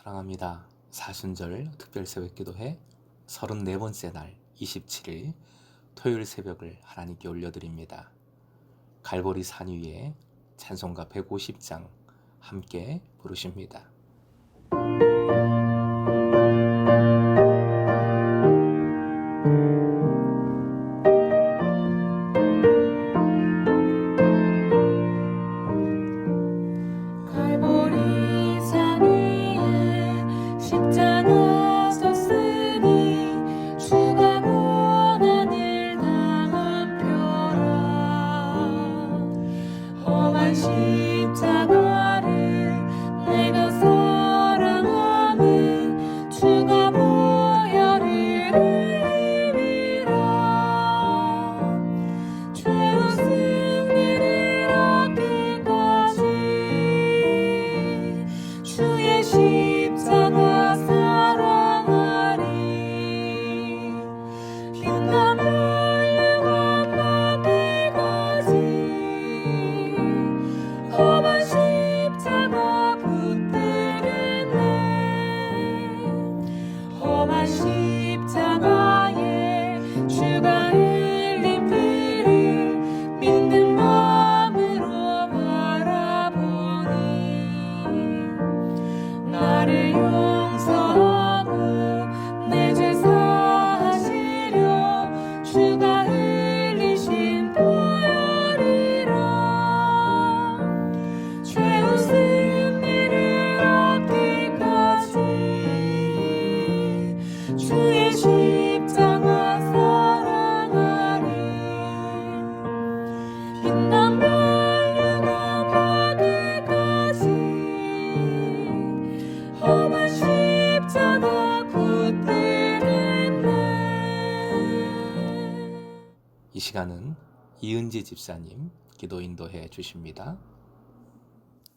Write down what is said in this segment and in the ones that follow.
사랑합니다. 사순절 특별 새벽기도회 34번째 날 27일 토요일 새벽을 하나님께 올려드립니다. 갈보리 산 위에 찬송가 150장 함께 부르십니다. 갈보리 산 위에 십자가 섰으니 주가 고난을 당한 표라. 험한 십자가를 내가 사랑함은 주가 보혈을 흘림이라. 죄의 승리를 얻기까지 주의 십자가 사랑하리. 빛나며 흘리고 마디까지 험한 십자가 붙들겠네. 험한 십자가에 주가 흘린 피를 믿는 마음으로 바라보니 나를 용서하고 내 죄 사하시려 주가 흘리신 보혈이라. 죄의 승리를 얻기까지 주의 십자가 사랑하리. 빛나며 흘리고 마디까지 험한 십자가 붙들겠네. 이 시간은 이은지 집사님 기도 인도해 주십니다.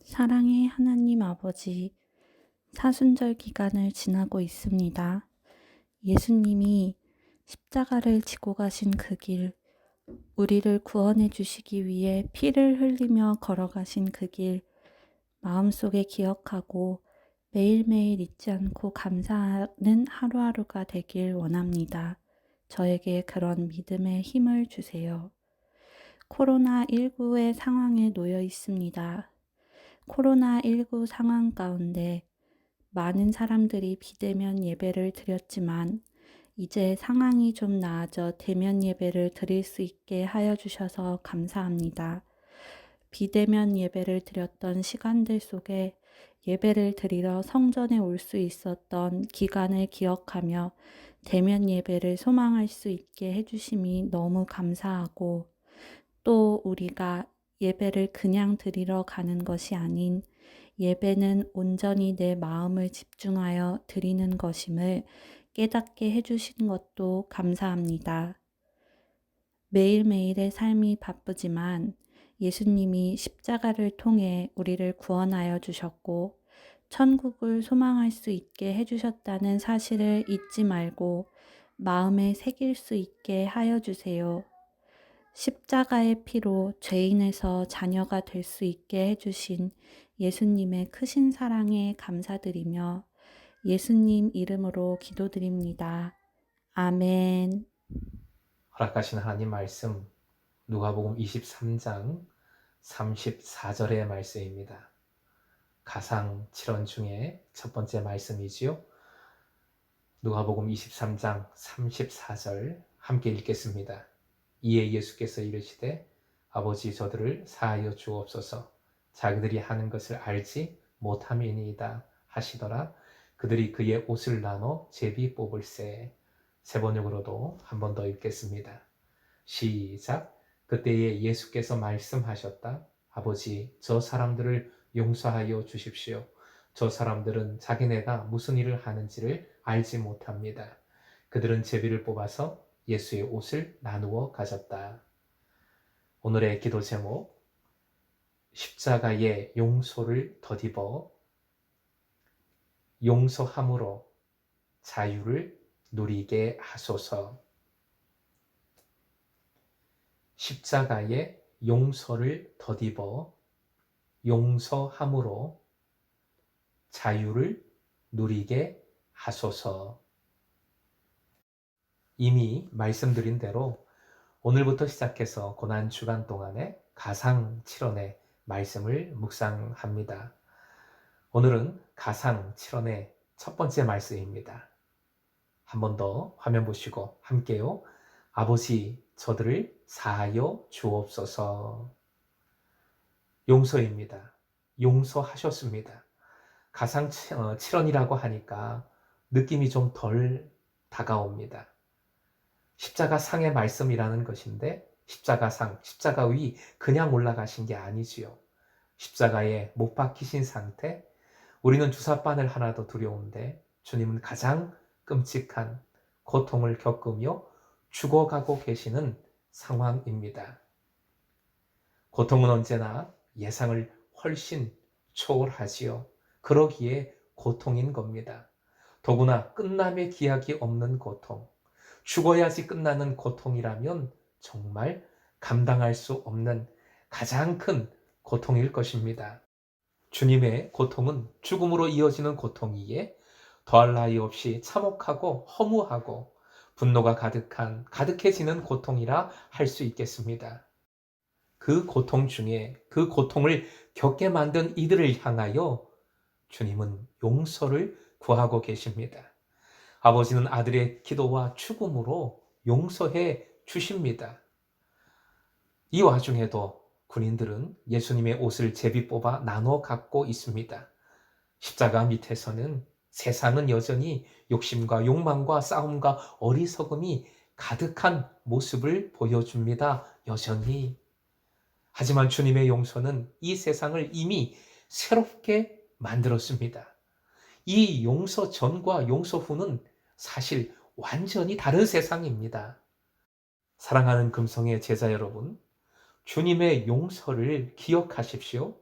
사랑의 하나님 아버지, 사순절 기간을 지나고 있습니다. 예수님이 십자가를 지고 가신 그 길, 우리를 구원해 주시기 위해 피를 흘리며 걸어가신 그 길, 마음속에 기억하고 매일매일 잊지 않고 감사하는 하루하루가 되길 원합니다. 저에게 그런 믿음의 힘을 주세요. 코로나19의 상황에 놓여 있습니다. 코로나19 상황 가운데 많은 사람들이 비대면 예배를 드렸지만 이제 상황이 좀 나아져 대면 예배를 드릴 수 있게 하여 주셔서 감사합니다. 비대면 예배를 드렸던 시간들 속에 예배를 드리러 성전에 올 수 있었던 기간을 기억하며 대면 예배를 소망할 수 있게 해주심이 너무 감사하고, 또 우리가 예배를 그냥 드리러 가는 것이 아닌 예배는 온전히 내 마음을 집중하여 드리는 것임을 깨닫게 해주신 것도 감사합니다. 매일매일의 삶이 바쁘지만 예수님이 십자가를 통해 우리를 구원하여 주셨고 천국을 소망할 수 있게 해주셨다는 사실을 잊지 말고 마음에 새길 수 있게 하여 주세요. 십자가의 피로 죄인에서 자녀가 될 수 있게 해주신 예수님의 크신 사랑에 감사드리며 예수님 이름으로 기도드립니다. 아멘. 허락하신 하나님 말씀 누가복음 23장 34절의 말씀입니다. 가상 7원 중에 첫 번째 말씀이지요. 누가복음 23장 34절 함께 읽겠습니다. 이에 예수께서 이르시되 아버지 저들을 사하여 주옵소서. 자기들이 하는 것을 알지 못함이니이다 하시더라. 그들이 그의 옷을 나눠 제비 뽑을세. 세 번역으로도 한 번 더 읽겠습니다. 시작. 그때에 예수께서 말씀하셨다. 아버지 저 사람들을 용서하여 주십시오. 저 사람들은 자기네가 무슨 일을 하는지를 알지 못합니다. 그들은 제비를 뽑아서 예수의 옷을 나누어 가졌다. 오늘의 기도 제목, 십자가의 용서를 덧입어 용서함으로 자유를 누리게 하소서. 십자가의 용서를 덧입어 용서함으로 자유를 누리게 하소서. 이미 말씀드린 대로 오늘부터 시작해서 고난 주간 동안에 가상 7원의 말씀을 묵상합니다. 오늘은 가상 7원의 첫 번째 말씀입니다. 한 번 더 화면 보시고 함께요. 아버지, 저들을 사하여 주옵소서. 용서입니다. 용서하셨습니다. 가상 7원이라고 하니까 느낌이 좀 덜 다가옵니다. 십자가 상의 말씀이라는 것인데 십자가 상, 십자가 위 그냥 올라가신 게 아니지요. 십자가에 못 박히신 상태, 우리는 주사바늘 하나도 두려운데 주님은 가장 끔찍한 고통을 겪으며 죽어가고 계시는 상황입니다. 고통은 언제나 예상을 훨씬 초월하지요. 그러기에 고통인 겁니다. 더구나 끝남의 기약이 없는 고통, 죽어야지 끝나는 고통이라면 정말 감당할 수 없는 가장 큰 고통일 것입니다. 주님의 고통은 죽음으로 이어지는 고통이기에 더할 나위 없이 참혹하고 허무하고 분노가 가득해지는 고통이라 할 수 있겠습니다. 그 고통 중에 그 고통을 겪게 만든 이들을 향하여 주님은 용서를 구하고 계십니다. 아버지는 아들의 기도와 죽음으로 용서해 주십니다. 이 와중에도 군인들은 예수님의 옷을 제비 뽑아 나눠 갖고 있습니다. 십자가 밑에서는 세상은 여전히 욕심과 욕망과 싸움과 어리석음이 가득한 모습을 보여줍니다. 여전히. 하지만 주님의 용서는 이 세상을 이미 새롭게 만들었습니다. 이 용서 전과 용서 후는 사실 완전히 다른 세상입니다. 사랑하는 금성의 제자 여러분, 주님의 용서를 기억하십시오.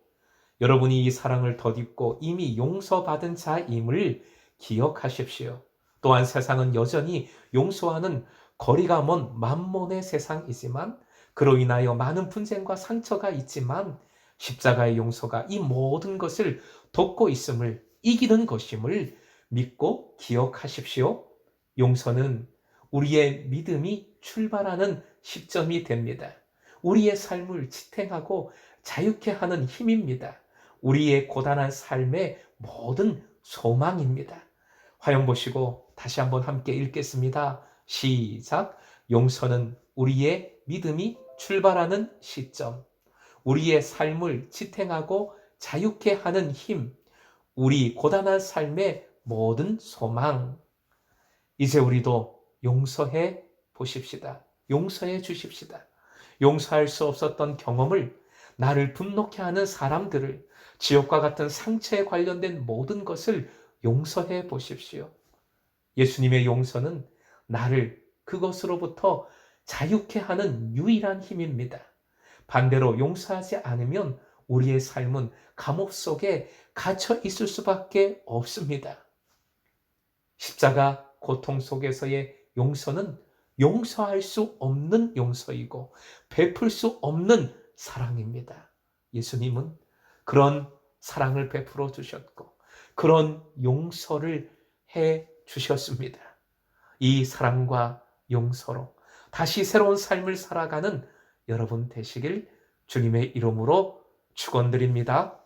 여러분이 이 사랑을 덧입고 이미 용서받은 자임을 기억하십시오. 또한 세상은 여전히 용서하는 거리가 먼 만몬의 세상이지만 그로 인하여 많은 분쟁과 상처가 있지만 십자가의 용서가 이 모든 것을 덮고 있음을 이기는 것임을 믿고 기억하십시오. 용서는 우리의 믿음이 출발하는 시점이 됩니다. 우리의 삶을 지탱하고 자유케 하는 힘입니다. 우리의 고단한 삶의 모든 소망입니다. 화형 보시고 다시 한번 함께 읽겠습니다. 시작. 용서는 우리의 믿음이 출발하는 시점, 우리의 삶을 지탱하고 자유케 하는 힘, 우리 고단한 삶의 모든 소망. 이제 우리도 용서해 보십시다. 용서해 주십시다. 용서할 수 없었던 경험을, 나를 분노케 하는 사람들을, 지옥과 같은 상처에 관련된 모든 것을 용서해 보십시오. 예수님의 용서는 나를 그것으로부터 자유케 하는 유일한 힘입니다. 반대로 용서하지 않으면 우리의 삶은 감옥 속에 갇혀 있을 수밖에 없습니다. 십자가 고통 속에서의 용서는 용서할 수 없는 용서이고 베풀 수 없는 사랑입니다. 예수님은 그런 사랑을 베풀어 주셨고 그런 용서를 해 주셨습니다. 이 사랑과 용서로 다시 새로운 삶을 살아가는 여러분 되시길 주님의 이름으로 축원드립니다.